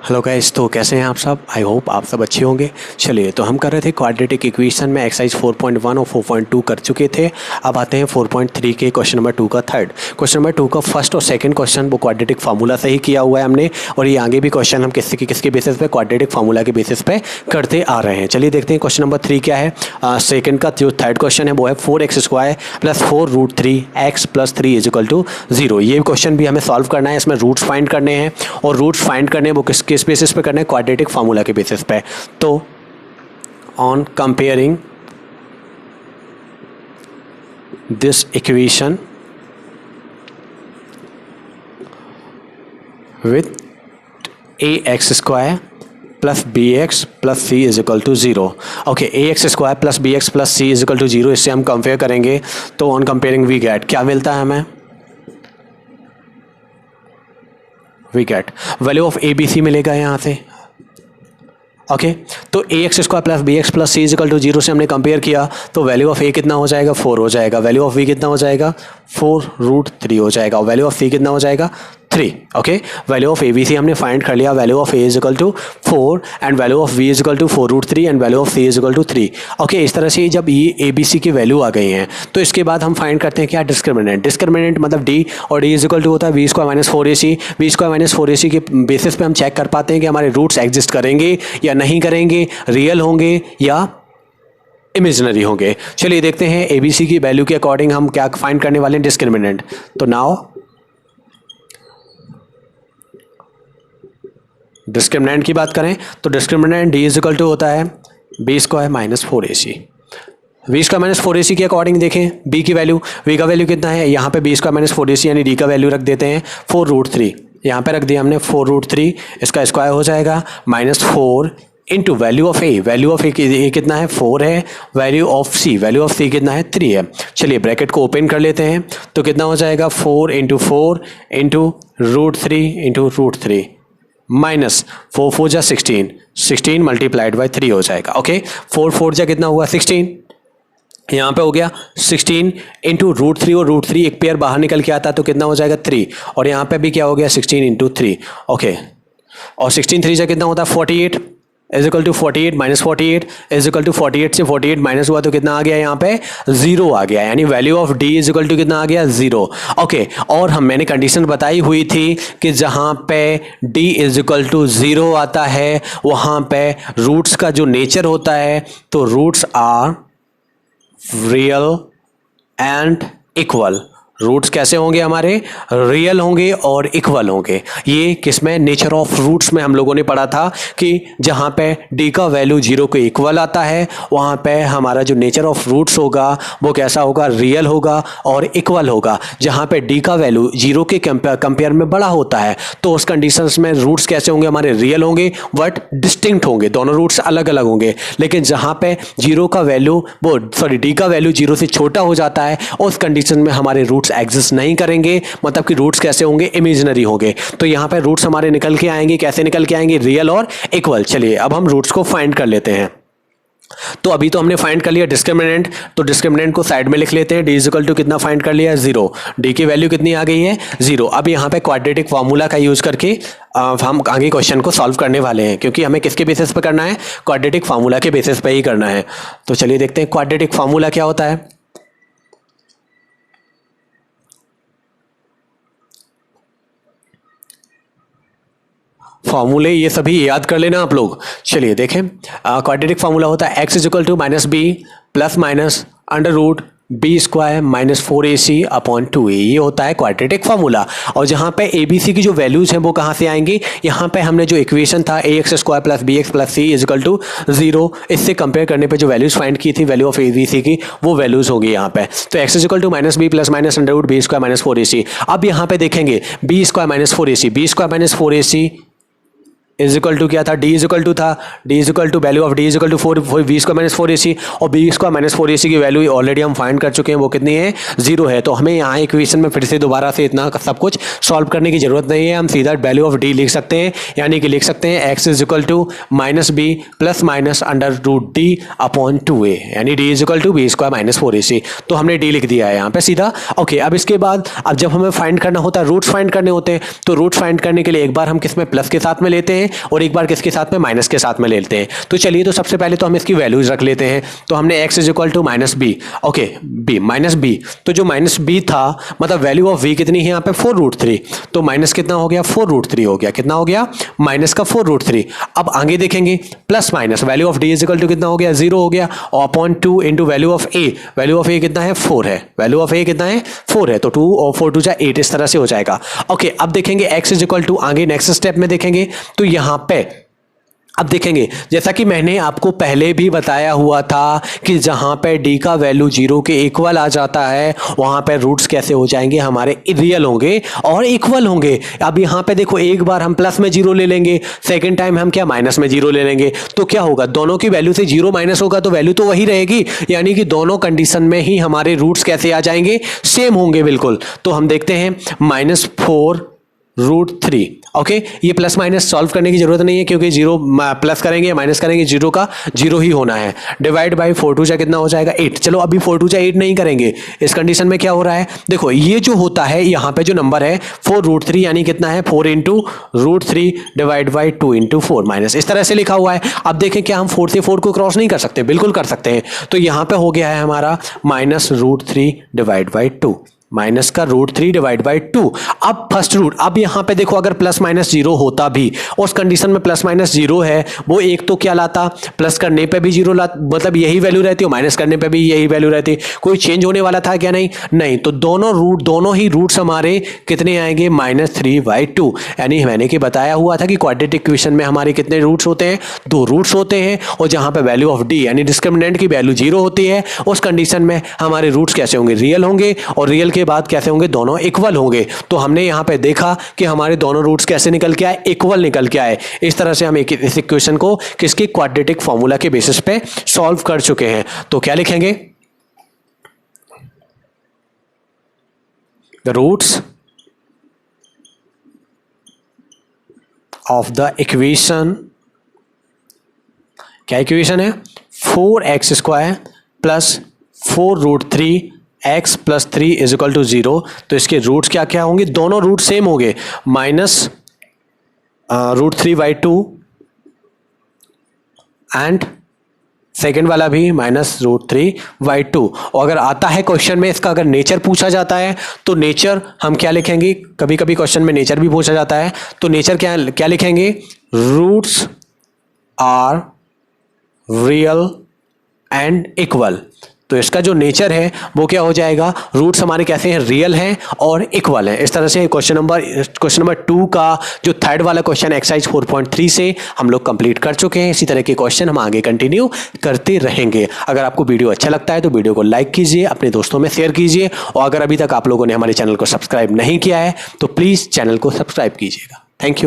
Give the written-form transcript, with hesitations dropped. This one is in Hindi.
हेलो गाइस, तो कैसे हैं आप सब। आई होप आप सब अच्छे होंगे। चलिए, तो हम कर रहे थे क्वाड्रेटिक इक्वेशन में एक्सरसाइज 4.1 और 4.2 कर चुके थे। अब आते हैं 4.3 के क्वेश्चन नंबर 2 का थर्ड। क्वेश्चन नंबर 2 का फर्स्ट और सेकंड क्वेश्चन वो क्वाड्रेटिक फार्मूला से ही किया हुआ है हमने, और ये आगे भी क्वेश्चन हम किसके बेसिस पे, क्वाड्रेटिक फार्मूला के बेसिस पे करते आ रहे हैं। चलिए देखते हैं क्वेश्चन नंबर 3 क्या है। सेकंड का जो थर्ड क्वेश्चन है वो है 4x² plus 4√3x plus 3 is equal to 0। ये क्वेश्चन भी हमें सॉल्व करना है। इसमें रूट्स फाइंड करने हैं, और रूट्स फाइंड करने वो किस बेसिस पे करना है, क्वाड्रेटिक फार्मूला के बेसिस पे। तो on comparing this equation with ax² plus bx plus c is equal to 0। Okay, ax² plus bx plus c is equal to 0, इससे हम कंपेयर करेंगे तो ऑन कंपेयरिंग वी गेट क्या मिलता है हमें, we get value of abc मिलेगा यहाँ से। ओके, तो ax² plus bx plus c is equal to 0 से हमने कंपेयर किया तो वैल्यू ऑफ a कितना हो जाएगा, 4 हो जाएगा। वैल्यू ऑफ v कितना हो जाएगा, 4√3 हो जाएगा। और वैल्यू ऑफ c कितना हो जाएगा, 3। ओके, वैल्यू ऑफ abc हमने फाइंड कर लिया। Value of a is equal to 4 and value of v is equal to 4√3 and value of c is equal to 3। Okay, इस तरह से जब ये abc की वैल्यू आ गई हैं तो इसके बाद हम फाइंड करते हैं क्या, डिस्क्रिमिनेंट। डिस्क्रिमिनेंट मतलब d, और d इज इक्वल टू होता है v² minus 4ac। v² minus 4ac के बेसिस पे हम चेक कर पाते हैं कि हमारे रूट्स एग्जिस्ट करेंगे या नहीं करेंगे, रियल होंगे या इमेजिनरी होंगे। चलिए देखते हैं abc की वैल्यू के अकॉर्डिंग हम क्या फाइंड करने वाले हैं, डिस्क्रिमिनेंट। तो नाउ डिस्क्रिमिनेंट की बात करें तो discriminant d is equal to होता है b² minus 4ac। v² minus 4ac के अकॉर्डिंग देखें b की वैल्यू, v का वैल्यू कितना है, यहाँ पे b² माइनस 4ac यानी d का वैल्यू रख देते हैं 4√3। यहाँ पे रख दिया हमने 4√3, इसका स्क्वायर हो जाएगा minus 4 into value of a। Value of a कितना है, 4 है। Value of c, value of c कितना है, 3 है। चलिए ब्रैकेट को ओपन कर लेते हैं तो कितना हो जाएगा, 4 इंटू 4 इंटू √3 इंटू √3 माइनस 4 4 जा 16, 16 मल्टीप्लाइड बाई 3 हो जाएगा। ओके, 4 4 जा कितना हुआ, 16। यहाँ पे हो गया 16 इंटू √3, और √3 एक पेयर बाहर निकल के आता है तो कितना हो जाएगा, 3। और यहाँ पे भी क्या हो गया, 16 इंटू 3। ओके, और 16 3 से कितना होता है, 48 is equal to 48 minus 48 is equal to 48 से 48 माइनस हुआ तो कितना आ गया, यहाँ पे 0 आ गया। यानी value of d is equal to कितना आ गया, 0। ओके, और मैंने कंडीशन बताई हुई थी कि जहाँ पे d इज इक्वल टू 0 आता है वहाँ पे रूट्स का जो नेचर होता है तो roots are real and equal. Roots कैसे होंगे हमारे, रियल होंगे और इक्वल होंगे। ये किसमें, नेचर ऑफ रूट्स में हम लोगों ने पढ़ा था कि जहाँ पे d का वैल्यू 0 के इक्वल आता है वहाँ पे हमारा जो नेचर ऑफ रूट्स होगा वो कैसा होगा, रियल होगा और इक्वल होगा। जहाँ पे d का वैल्यू 0 के कंपेयर में बड़ा होता है तो उस कंडीशंस में रूट्स कैसे होंगे, हमारे रियल होंगे बट डिस्टिंक्ट होंगे, दोनों रूट्स अलग अलग होंगे। लेकिन जहाँ पे d का वैल्यू 0 से छोटा हो जाता है उस कंडीशन में हमारे रूट्स एग्जिस्ट नहीं करेंगे, मतलब कि रूट्स कैसे होंगे, इमेजिनरी होंगे। तो यहाँ पे रूट्स हमारे निकल के आएंगे, कैसे निकल के आएंगे, रियल और इक्वल। चलिए अब हम रूट्स को फाइंड कर लेते हैं। तो अभी तो हमने फाइंड कर लिया डिस्क्रिमिनेंट, तो डिस्क्रिमिनेंट को साइड में लिख लेते हैं। d इज इक्वल टू कितना फाइंड कर लिया, 0। d की वैल्यू कितनी आ गई है, 0। अब यहाँ पे क्वाड्रेटिक फार्मूला का यूज करके हम आगे क्वेश्चन को सॉल्व करने वाले हैं, क्योंकि हमें किसके बेसिस पे करना है, क्वाड्रेटिक फार्मूला के बेसिस पे ही करना है। तो चलिए देखते हैं क्वाड्रेटिक फार्मूला क्या होता है। फॉर्मूले ये सभी याद कर लेना आप लोग। चलिए देखें, क्वाड्रेटिक फार्मूला होता है x is equal to minus b plus minus under b² minus 4ac upon 2a। ये होता है क्वाड्रेटिक फार्मूला। और जहाँ पे abc की जो वैल्यूज हैं वो कहाँ से आएंगी, यहाँ पे हमने जो इक्वेशन था ax² plus bx plus c is equal to 0, इससे कंपेयर करने पे जो वैल्यूज फाइंड की थी वैल्यू ऑफ abc की, वो वैल्यूज होगी यहाँ पे। तो x is equal to minus b plus minus under b² minus 4ac। अब यहाँ पे देखेंगे b² minus 4ac minus 4ac is equal to क्या था, d इज इक्वल टू था, d is equal to value of d is equal to 4 v² minus 4ac, और b² माइनस 4ac की वैल्यू ऑलरेडी हम फाइंड कर चुके हैं, वो कितनी है, 0 है। तो हमें यहाँ इक्वेशन में फिर से दोबारा से इतना सब कुछ सॉल्व करने की जरूरत नहीं है, हम सीधा वैल्यू ऑफ d लिख सकते हैं। यानी कि लिख सकते हैं x is equal to minus b plus minus under root d upon 2a, यानी d is equal to b² minus 4ac। तो हमने d लिख दिया है यहाँ पे सीधा। ओके, अब इसके बाद अब जब हमें फाइंड करना होता है, रूट्स फाइंड करने होते हैं, तो रूट्स फाइंड करने के लिए एक बार हम किस में प्लस के साथ में लेते हैं और एक बार किसके साथ में, माइनस के साथ में ले लेते हैं। तो चलिए, तो सबसे पहले तो हम इसकी वैल्यूज रख लेते हैं। तो हमने x is equal to minus b, okay b minus b, तो जो माइनस बी था मतलब वैल्यू ऑफ v कितनी है यहाँ पे 4√3, तो माइनस कितना हो गया 4√3 हो गया, कितना हो गया माइनस का 4√3। अब आगे देखेंगे plus minus value of d is equal to कितना हो गया 0 हो गया, और upon 2 into value of a, value of a कितना है 4 है, वैल्यू ऑफ a कितना है 4 है, तो 2 और 4 2 जा 8 इस तरह से हो जाएगा। ओके, अब देखेंगे x इज इक्वल टू, आगे नेक्स्ट स्टेप में देखेंगे तो यहाँ पे अब देखेंगे जैसा कि मैंने आपको पहले भी बताया हुआ था कि जहाँ पे d का वैल्यू 0 के इक्वल आ जाता है वहाँ पे रूट्स कैसे हो जाएंगे, हमारे रियल होंगे और इक्वल होंगे। अब यहाँ पे देखो, एक बार हम प्लस में 0 ले लेंगे, सेकंड टाइम हम क्या माइनस में 0 ले लेंगे, तो क्या होगा दोनों की वैल्यू से 0 माइनस होगा तो वैल्यू तो वही रहेगी, यानी कि दोनों कंडीशन में ही हमारे रूट्स कैसे आ जाएंगे, सेम होंगे बिल्कुल। तो हम देखते हैं -4√3। ओके, ये प्लस माइनस सॉल्व करने की जरूरत नहीं है क्योंकि 0 प्लस करेंगे या माइनस करेंगे 0 का 0 ही होना है। डिवाइड बाई 4 2 जा कितना हो जाएगा 8। चलो अभी 4 2 जा 8 नहीं करेंगे, इस कंडीशन में क्या हो रहा है, देखो ये जो होता है यहाँ पे जो नंबर है 4√3 यानी कितना है 4 into √3 divide by 2 into 4 minus, इस तरह से लिखा हुआ है। अब देखें क्या हम 4 से 4 को क्रॉस नहीं कर सकते, बिल्कुल कर सकते हैं। तो यहाँ पे हो गया है हमारा -√3 डिवाइड बाई 2, माइनस का √3 डिवाइड बाई 2। अब फर्स्ट रूट, अब यहाँ पे देखो अगर प्लस माइनस 0 होता भी, उस कंडीशन में प्लस माइनस 0 है, वो एक तो क्या लाता, प्लस करने पे भी 0 लाता, मतलब यही वैल्यू रहती है, माइनस करने पे भी यही वैल्यू रहती, कोई चेंज होने वाला था क्या, नहीं नहीं। तो दोनों ही रूट्स हमारे कितने आएंगे -3/2, यानी मैंने कि बताया हुआ था कि क्वाड्रेटिक इक्वेशन में हमारे कितने रूट्स होते हैं, 2 रूट्स होते हैं, और जहाँ पे वैल्यू ऑफ d यानी डिस्क्रिमिनेंट की वैल्यू 0 होती है उस कंडीशन में हमारे रूट्स कैसे होंगे, रियल होंगे, और रियल के बाद कैसे होंगे, दोनों इक्वल होंगे। तो हमने यहां पे देखा कि हमारे दोनों रूट्स कैसे निकल के आए, इक्वल निकल के आए। इस तरह से हम इस इक्वेशन को किसकी क्वाड्रेटिक फॉर्मूला के बेसिस पे सॉल्व कर चुके हैं। तो क्या लिखेंगे, the roots of the equation, क्या इक्वेशन है 4x² plus 4√3 x plus 3 is equal to 0। तो इसके रूट्स क्या क्या होंगे, दोनों रूट सेम होंगे, -√3/2 एंड सेकेंड वाला भी -√3/2। और अगर आता है क्वेश्चन में इसका अगर नेचर पूछा जाता है तो नेचर हम क्या लिखेंगे, कभी कभी क्वेश्चन में नेचर भी पूछा जाता है, तो नेचर क्या लिखेंगे, roots are real and equal. तो इसका जो नेचर है वो क्या हो जाएगा, रूट्स हमारे कैसे हैं, रियल हैं और इक्वल हैं। इस तरह से क्वेश्चन नंबर 2 का जो थर्ड वाला क्वेश्चन एक्सरसाइज 4.3 से हम लोग कंप्लीट कर चुके हैं। इसी तरह के क्वेश्चन हम आगे कंटिन्यू करते रहेंगे। अगर आपको वीडियो अच्छा लगता है तो वीडियो को लाइक कीजिए, अपने दोस्तों में शेयर कीजिए, और अगर अभी तक आप लोगों ने हमारे चैनल को सब्सक्राइब नहीं किया है तो प्लीज़ चैनल को सब्सक्राइब कीजिएगा। Thank you.